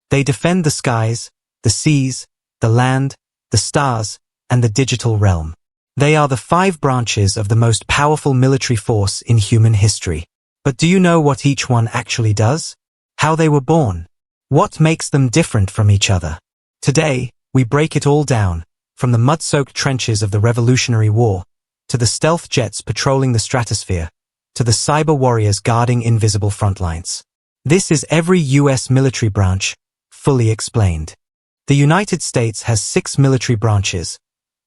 They defend the skies, the seas, the land, the stars, and the digital realm. They are the 5 branches of the most powerful military force in human history. But do you know what each one actually does? How they were born? What makes them different from each other? Today, we break it all down, from the mud-soaked trenches of the Revolutionary War, to the stealth jets patrolling the stratosphere, to the cyber warriors guarding invisible front lines. This is every U.S. military branch, fully explained. The United States has 6 military branches.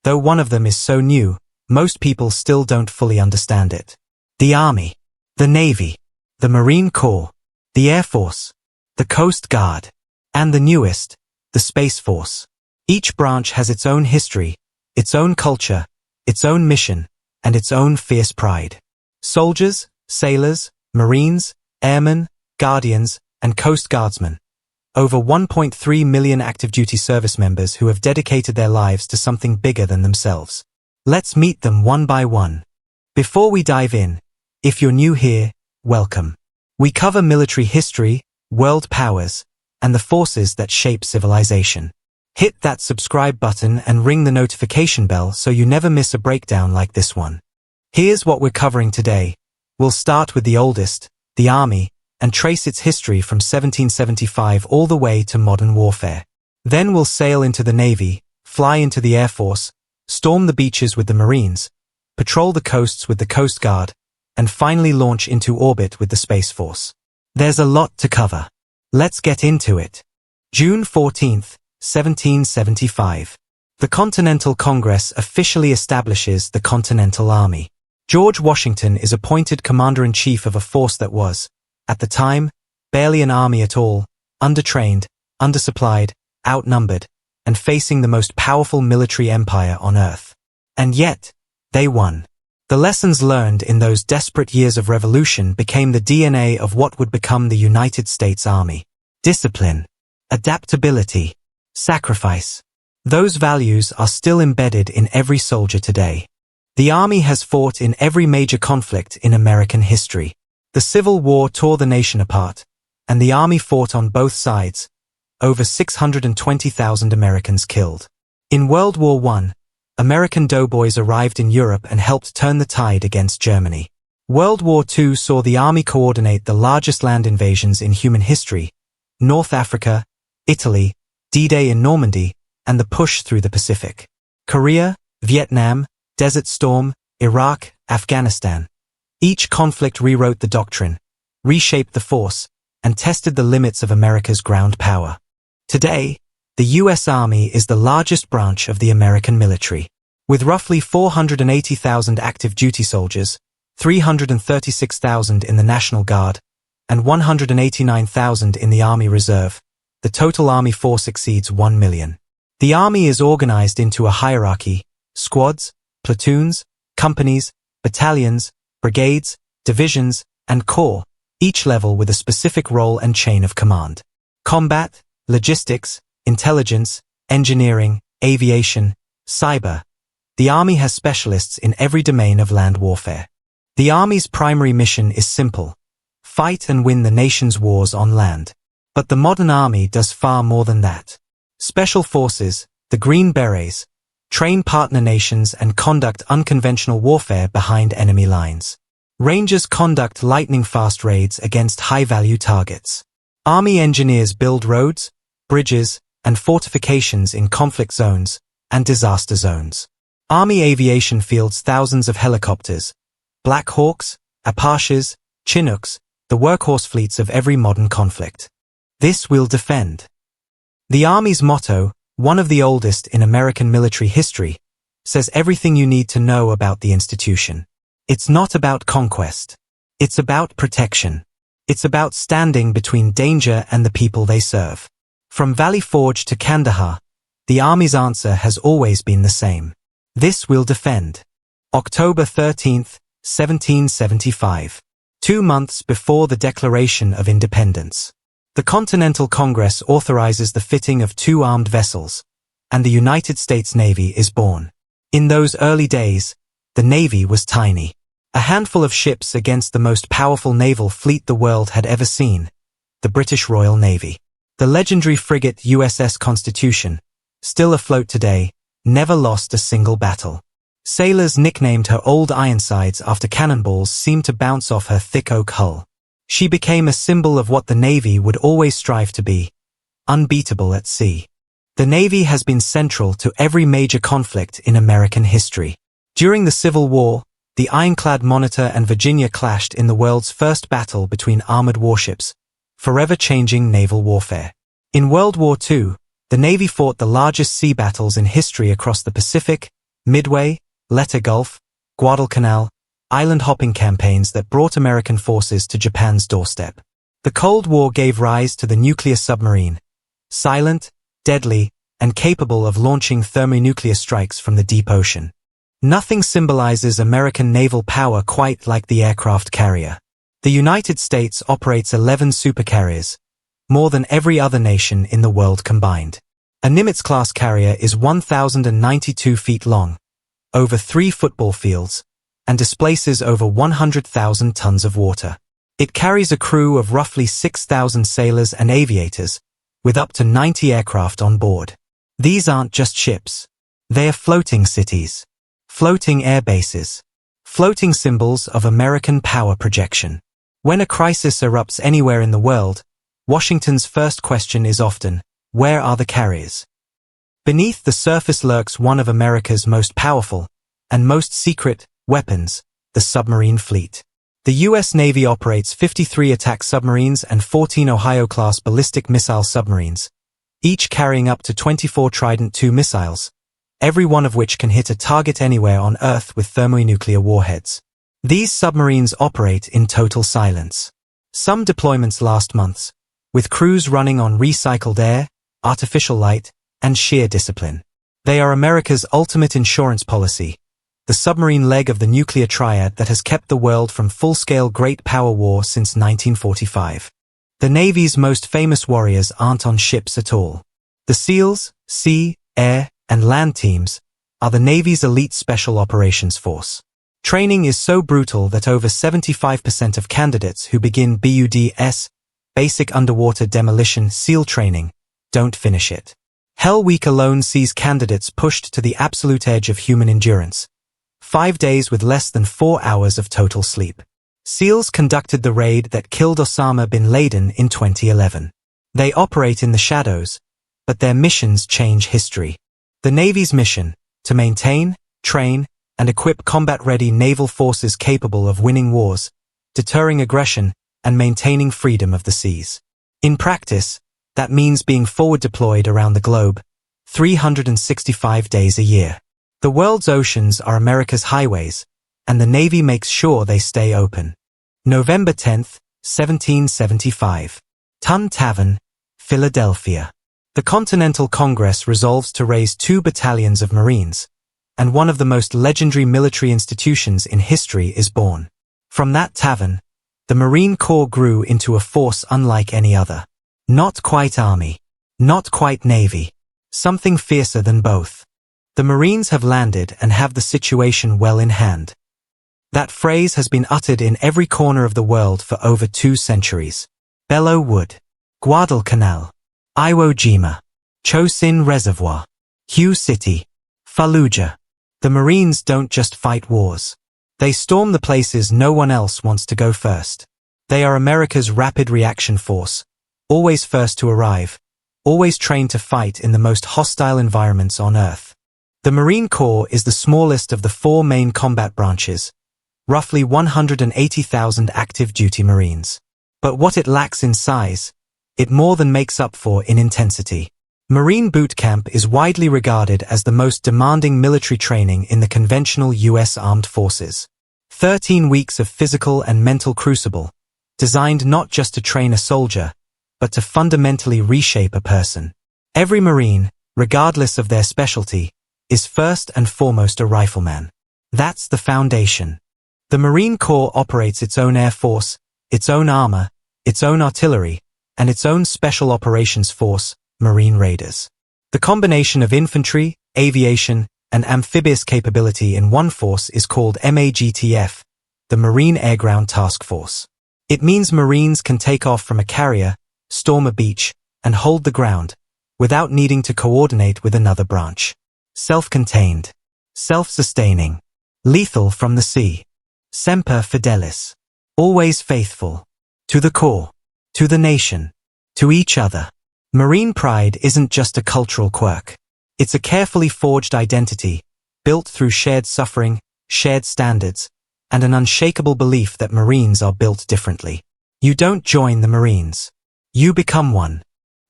Though one of them is so new, most people still don't fully understand it. The Army, the Navy, the Marine Corps, the Air Force, the Coast Guard, and the newest, the Space Force. Each branch has its own history, its own culture, its own mission, and its own fierce pride. Soldiers, sailors, Marines, airmen, guardians, and Coast Guardsmen. Over 1.3 million active-duty service members who have dedicated their lives to something bigger than themselves. Let's meet them one by one. Before we dive in, if you're new here, welcome. We cover military history, world powers, and the forces that shape civilization. Hit that subscribe button and ring the notification bell so you never miss a breakdown like this one. Here's what we're covering today. We'll start with the oldest, the Army, and trace its history from 1775 all the way to modern warfare. Then we'll sail into the Navy, fly into the Air Force, storm the beaches with the Marines, patrol the coasts with the Coast Guard, and finally launch into orbit with the Space Force. There's a lot to cover. Let's get into it. June 14th, 1775. The Continental Congress officially establishes the Continental Army. George Washington is appointed commander-in-chief of a force that was, at the time, barely an army at all, undertrained, undersupplied, outnumbered, and facing the most powerful military empire on earth. And yet, they won. The lessons learned in those desperate years of revolution became the DNA of what would become the United States Army. Discipline, adaptability, sacrifice. Those values are still embedded in every soldier today. The Army has fought in every major conflict in American history. The Civil War tore the nation apart, and the Army fought on both sides. Over 620,000 Americans killed. In World War I, American doughboys arrived in Europe and helped turn the tide against Germany. World War II saw the Army coordinate the largest land invasions in human history: North Africa, Italy, D-Day in Normandy, and the push through the Pacific. Korea, Vietnam, Desert Storm, Iraq, Afghanistan. Each conflict rewrote the doctrine, reshaped the force, and tested the limits of America's ground power. Today, the U.S. Army is the largest branch of the American military. With roughly 480,000 active duty soldiers, 336,000 in the National Guard, and 189,000 in the Army Reserve, the total Army force exceeds 1 million. The Army is organized into a hierarchy: squads, platoons, companies, battalions, brigades, divisions, and corps, each level with a specific role and chain of command. Combat, logistics, intelligence, engineering, aviation, cyber. The Army has specialists in every domain of land warfare. The Army's primary mission is simple: fight and win the nation's wars on land. But the modern Army does far more than that. Special Forces, the Green Berets, train partner nations and conduct unconventional warfare behind enemy lines. Rangers conduct lightning-fast raids against high-value targets. Army engineers build roads, bridges, and fortifications in conflict zones and disaster zones. Army aviation fields thousands of helicopters: Black Hawks, Apaches, Chinooks, the workhorse fleets of every modern conflict. This we'll defend. The Army's motto, one of the oldest in American military history, says everything you need to know about the institution. It's not about conquest. It's about protection. It's about standing between danger and the people they serve. From Valley Forge to Kandahar, the Army's answer has always been the same. This we'll defend. October 13th, 1775. 2 months before the Declaration of Independence. The Continental Congress authorizes the fitting of 2 armed vessels, and the United States Navy is born. In those early days, the Navy was tiny. A handful of ships against the most powerful naval fleet the world had ever seen, the British Royal Navy. The legendary frigate USS Constitution, still afloat today, never lost a single battle. Sailors nicknamed her Old Ironsides after cannonballs seemed to bounce off her thick oak hull. She became a symbol of what the Navy would always strive to be: unbeatable at sea. The Navy has been central to every major conflict in American history. During the Civil War, the ironclad Monitor and Virginia clashed in the world's first battle between armored warships, forever changing naval warfare. In World War II, the Navy fought the largest sea battles in history across the Pacific, Midway, Leyte Gulf, Guadalcanal, island-hopping campaigns that brought American forces to Japan's doorstep. The Cold War gave rise to the nuclear submarine, silent, deadly, and capable of launching thermonuclear strikes from the deep ocean. Nothing symbolizes American naval power quite like the aircraft carrier. The United States operates 11 supercarriers, more than every other nation in the world combined. A Nimitz-class carrier is 1,092 feet long, over 3 football fields, and displaces over 100,000 tons of water. It carries a crew of roughly 6,000 sailors and aviators, with up to 90 aircraft on board. These aren't just ships. They are floating cities, floating air bases, floating symbols of American power projection. When a crisis erupts anywhere in the world, Washington's first question is often, where are the carriers? Beneath the surface lurks one of America's most powerful and most secret weapons, the submarine fleet. The U.S. Navy operates 53 attack submarines and 14 Ohio-class ballistic missile submarines, each carrying up to 24 Trident II missiles, every one of which can hit a target anywhere on Earth with thermonuclear warheads. These submarines operate in total silence. Some deployments last months, with crews running on recycled air, artificial light, and sheer discipline. They are America's ultimate insurance policy, the submarine leg of the nuclear triad that has kept the world from full-scale great power war since 1945. The Navy's most famous warriors aren't on ships at all. The SEALs, sea, air, and land teams, are the Navy's elite special operations force. Training is so brutal that over 75% of candidates who begin BUD-S, Basic Underwater Demolition SEAL training, don't finish it. Hell Week alone sees candidates pushed to the absolute edge of human endurance. 5 days with less than 4 hours of total sleep. SEALs conducted the raid that killed Osama bin Laden in 2011. They operate in the shadows, but their missions change history. The Navy's mission, to maintain, train, and equip combat-ready naval forces capable of winning wars, deterring aggression, and maintaining freedom of the seas. In practice, that means being forward deployed around the globe, 365 days a year. The world's oceans are America's highways, and the Navy makes sure they stay open. November 10, 1775. Tun Tavern, Philadelphia. The Continental Congress resolves to raise 2 battalions of Marines, and one of the most legendary military institutions in history is born. From that tavern, the Marine Corps grew into a force unlike any other. Not quite Army, not quite Navy, something fiercer than both. The Marines have landed and have the situation well in hand. That phrase has been uttered in every corner of the world for over 2 centuries. Belleau Wood, Guadalcanal, Iwo Jima, Chosin Reservoir, Hue City, Fallujah. The Marines don't just fight wars. They storm the places no one else wants to go first. They are America's rapid reaction force, always first to arrive, always trained to fight in the most hostile environments on Earth. The Marine Corps is the smallest of the 4 main combat branches, roughly 180,000 active duty Marines. But what it lacks in size, it more than makes up for in intensity. Marine boot camp is widely regarded as the most demanding military training in the conventional U.S. Armed Forces. 13 weeks of physical and mental crucible, designed not just to train a soldier, but to fundamentally reshape a person. Every Marine, regardless of their specialty, is first and foremost a rifleman. That's the foundation. The Marine Corps operates its own Air Force, its own armor, its own artillery, and its own Special Operations Force, Marine Raiders. The combination of infantry, aviation, and amphibious capability in one force is called MAGTF, the Marine Air Ground Task Force. It means Marines can take off from a carrier, storm a beach, and hold the ground, without needing to coordinate with another branch. Self-contained. Self-sustaining. Lethal from the sea. Semper fidelis. Always faithful. To the core. To the nation. To each other. Marine pride isn't just a cultural quirk. It's a carefully forged identity, built through shared suffering, shared standards, and an unshakable belief that Marines are built differently. You don't join the Marines. You become one.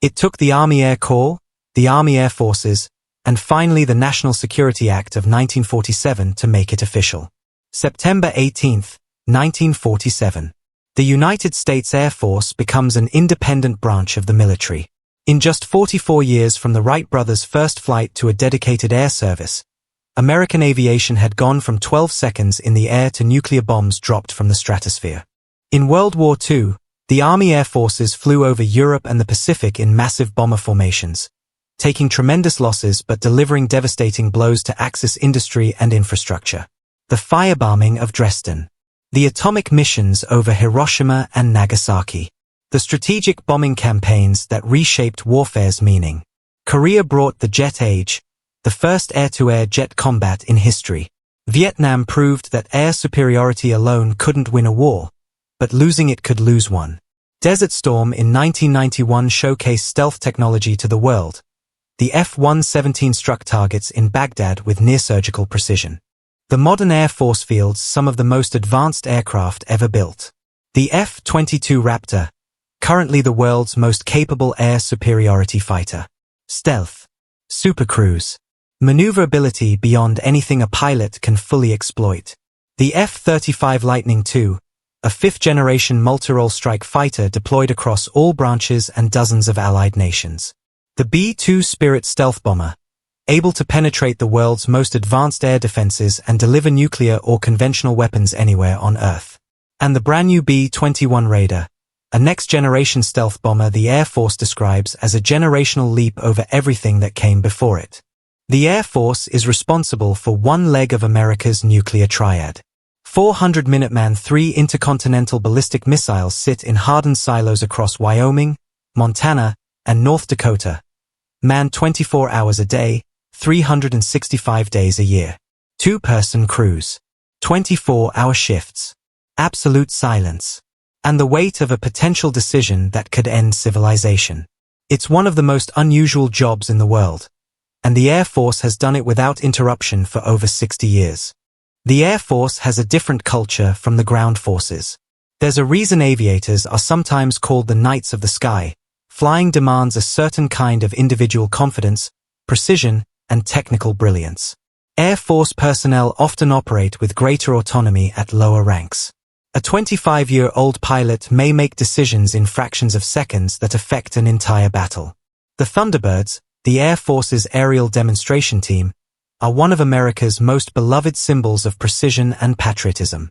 It took the Army Air Corps, the Army Air Forces, and finally the National Security Act of 1947 to make it official. September 18, 1947. The United States Air Force becomes an independent branch of the military. In just 44 years from the Wright brothers' first flight to a dedicated air service, American aviation had gone from 12 seconds in the air to nuclear bombs dropped from the stratosphere. In World War II, the Army Air Forces flew over Europe and the Pacific in massive bomber formations, taking tremendous losses but delivering devastating blows to Axis industry and infrastructure. The firebombing of Dresden. The atomic missions over Hiroshima and Nagasaki. The strategic bombing campaigns that reshaped warfare's meaning. Korea brought the jet age, the first air-to-air jet combat in history. Vietnam proved that air superiority alone couldn't win a war, but losing it could lose one. Desert Storm in 1991 showcased stealth technology to the world. The F-117 struck targets in Baghdad with near-surgical precision. The modern Air Force fields some of the most advanced aircraft ever built. The F-22 Raptor, currently the world's most capable air superiority fighter. Stealth. Supercruise. Maneuverability beyond anything a pilot can fully exploit. The F-35 Lightning II, a fifth-generation multi-role strike fighter deployed across all branches and dozens of allied nations. The B-2 Spirit stealth bomber, able to penetrate the world's most advanced air defenses and deliver nuclear or conventional weapons anywhere on Earth. And the brand new B-21 Raider, a next-generation stealth bomber the Air Force describes as a generational leap over everything that came before it. The Air Force is responsible for one leg of America's nuclear triad. 400 Minuteman III intercontinental ballistic missiles sit in hardened silos across Wyoming, Montana, and North Dakota, manned 24 hours a day, 365 days a year. Two-person crews. 24-hour shifts. Absolute silence. And the weight of a potential decision that could end civilization. It's one of the most unusual jobs in the world, and the Air Force has done it without interruption for over 60 years. The Air Force has a different culture from the ground forces. There's a reason aviators are sometimes called the knights of the sky. Flying demands a certain kind of individual confidence, precision, and technical brilliance. Air Force personnel often operate with greater autonomy at lower ranks. A 25-year-old pilot may make decisions in fractions of seconds that affect an entire battle. The Thunderbirds, the Air Force's aerial demonstration team, are one of America's most beloved symbols of precision and patriotism.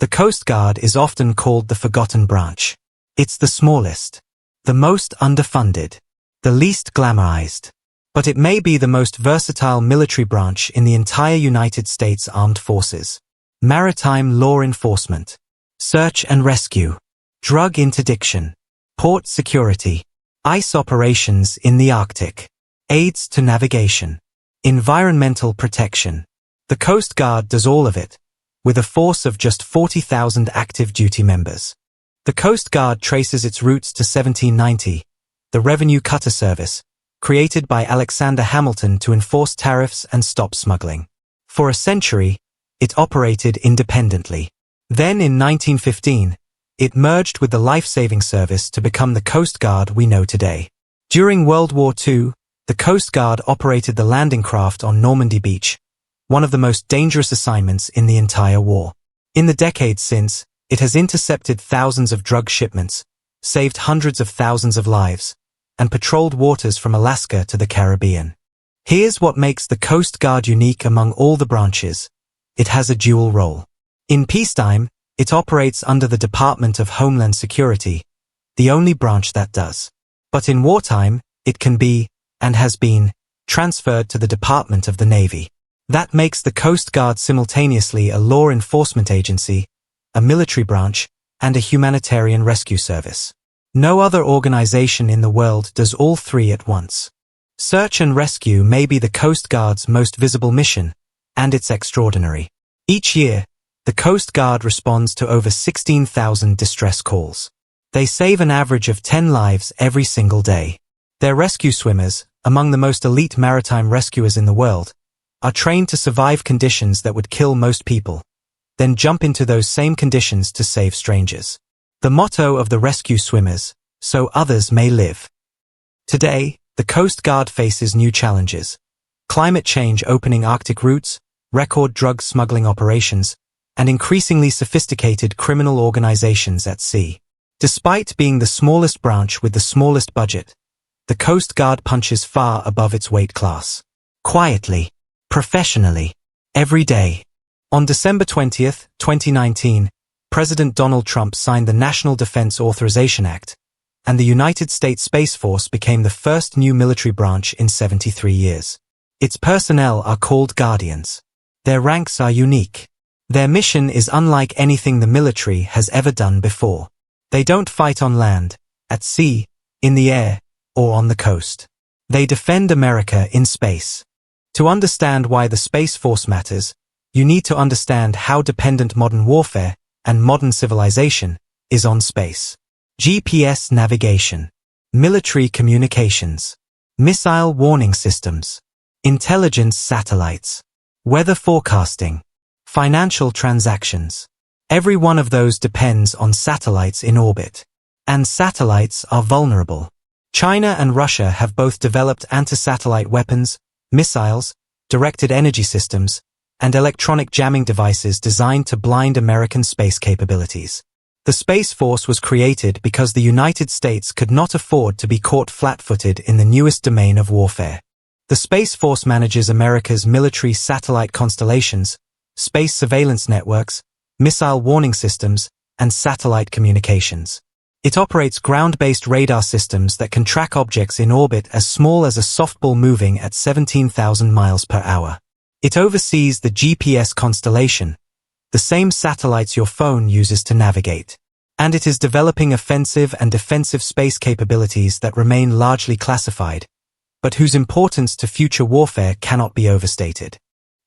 The Coast Guard is often called the forgotten branch. It's the smallest, the most underfunded, the least glamorized. But it may be the most versatile military branch in the entire United States Armed Forces. Maritime law enforcement. Search and rescue. Drug interdiction. Port security. Ice operations in the Arctic. Aids to navigation. Environmental protection. The Coast Guard does all of it, with a force of just 40,000 active duty members. The Coast Guard traces its roots to 1790, the Revenue Cutter Service, created by Alexander Hamilton to enforce tariffs and stop smuggling. For a century, it operated independently. Then in 1915, it merged with the Life-Saving Service to become the Coast Guard we know today. During World War II, the Coast Guard operated the landing craft on Normandy Beach, one of the most dangerous assignments in the entire war. In the decades since, it has intercepted thousands of drug shipments, saved hundreds of thousands of lives, and patrolled waters from Alaska to the Caribbean. Here's what makes the Coast Guard unique among all the branches. It has a dual role. In peacetime, it operates under the Department of Homeland Security, the only branch that does. But in wartime, it can be, and has been, transferred to the Department of the Navy. That makes the Coast Guard simultaneously a law enforcement agency, a military branch, and a humanitarian rescue service. No other organization in the world does all three at once. Search and rescue may be the Coast Guard's most visible mission, and it's extraordinary. Each year, the Coast Guard responds to over 16,000 distress calls. They save an average of 10 lives every single day. Their rescue swimmers, among the most elite maritime rescuers in the world, are trained to survive conditions that would kill most people, then jump into those same conditions to save strangers. The motto of the rescue swimmers, so others may live. Today, the Coast Guard faces new challenges. Climate change opening Arctic routes, record drug smuggling operations, and increasingly sophisticated criminal organizations at sea. Despite being the smallest branch with the smallest budget, the Coast Guard punches far above its weight class. Quietly, professionally, every day. On December 20th, 2019, President Donald Trump signed the National Defense Authorization Act, and the United States Space Force became the first new military branch in 73 years. Its personnel are called Guardians. Their ranks are unique. Their mission is unlike anything the military has ever done before. They don't fight on land, at sea, in the air, or on the coast. They defend America in space. To understand why the Space Force matters, you need to understand how dependent modern warfare and modern civilization is on space. GPS navigation, military communications, missile warning systems, intelligence satellites, weather forecasting, financial transactions. Every one of those depends on satellites in orbit. And satellites are vulnerable. China and Russia have both developed anti-satellite weapons, missiles, directed energy systems, and electronic jamming devices designed to blind American space capabilities. The Space Force was created because the United States could not afford to be caught flat-footed in the newest domain of warfare. The Space Force manages America's military satellite constellations, space surveillance networks, missile warning systems, and satellite communications. It operates ground-based radar systems that can track objects in orbit as small as a softball moving at 17,000 miles per hour. It oversees the GPS constellation, the same satellites your phone uses to navigate. And it is developing offensive and defensive space capabilities that remain largely classified, but whose importance to future warfare cannot be overstated.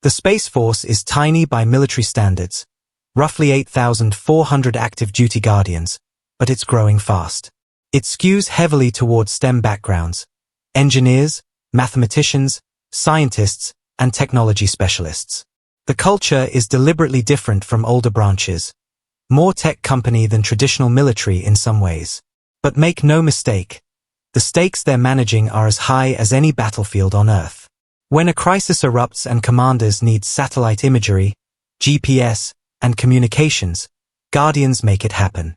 The Space Force is tiny by military standards, roughly 8,400 active duty Guardians, but it's growing fast. It skews heavily towards STEM backgrounds, engineers, mathematicians, scientists, and technology specialists. The culture is deliberately different from older branches, more tech company than traditional military in some ways. But make no mistake, the stakes they're managing are as high as any battlefield on Earth. When a crisis erupts and commanders need satellite imagery, GPS, and communications, Guardians make it happen.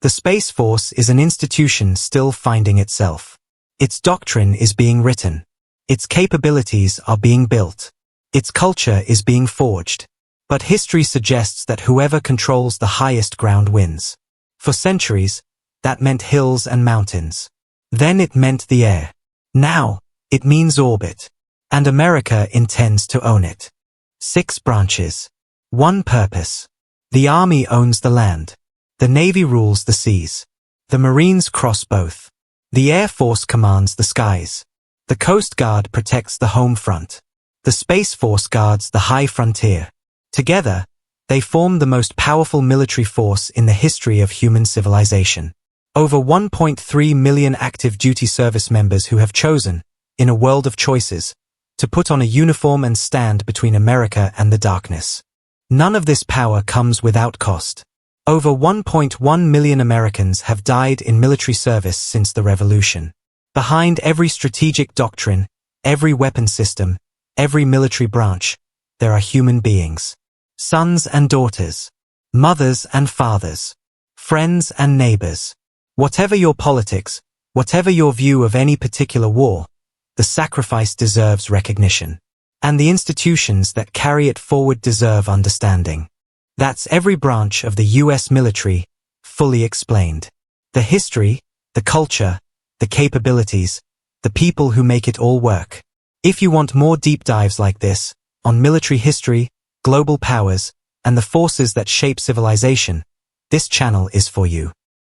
The Space Force is an institution still finding itself. Its doctrine is being written. Its capabilities are being built. Its culture is being forged. But history suggests that whoever controls the highest ground wins. For centuries, that meant hills and mountains. Then it meant the air. Now, it means orbit. And America intends to own it. 6 branches. One purpose. The Army owns the land. The Navy rules the seas. The Marines cross both. The Air Force commands the skies. The Coast Guard protects the home front. The Space Force guards the high frontier. Together, they form the most powerful military force in the history of human civilization. Over 1.3 million active duty service members who have chosen, in a world of choices, to put on a uniform and stand between America and the darkness. None of this power comes without cost. Over 1.1 million Americans have died in military service since the Revolution. Behind every strategic doctrine, every weapon system, every military branch, there are human beings. Sons and daughters, mothers and fathers, friends and neighbors. Whatever your politics, whatever your view of any particular war, the sacrifice deserves recognition. And the institutions that carry it forward deserve understanding. That's every branch of the U.S. military, fully explained. The history, the culture, the capabilities, the people who make it all work. If you want more deep dives like this, on military history, global powers, and the forces that shape civilization, this channel is for you.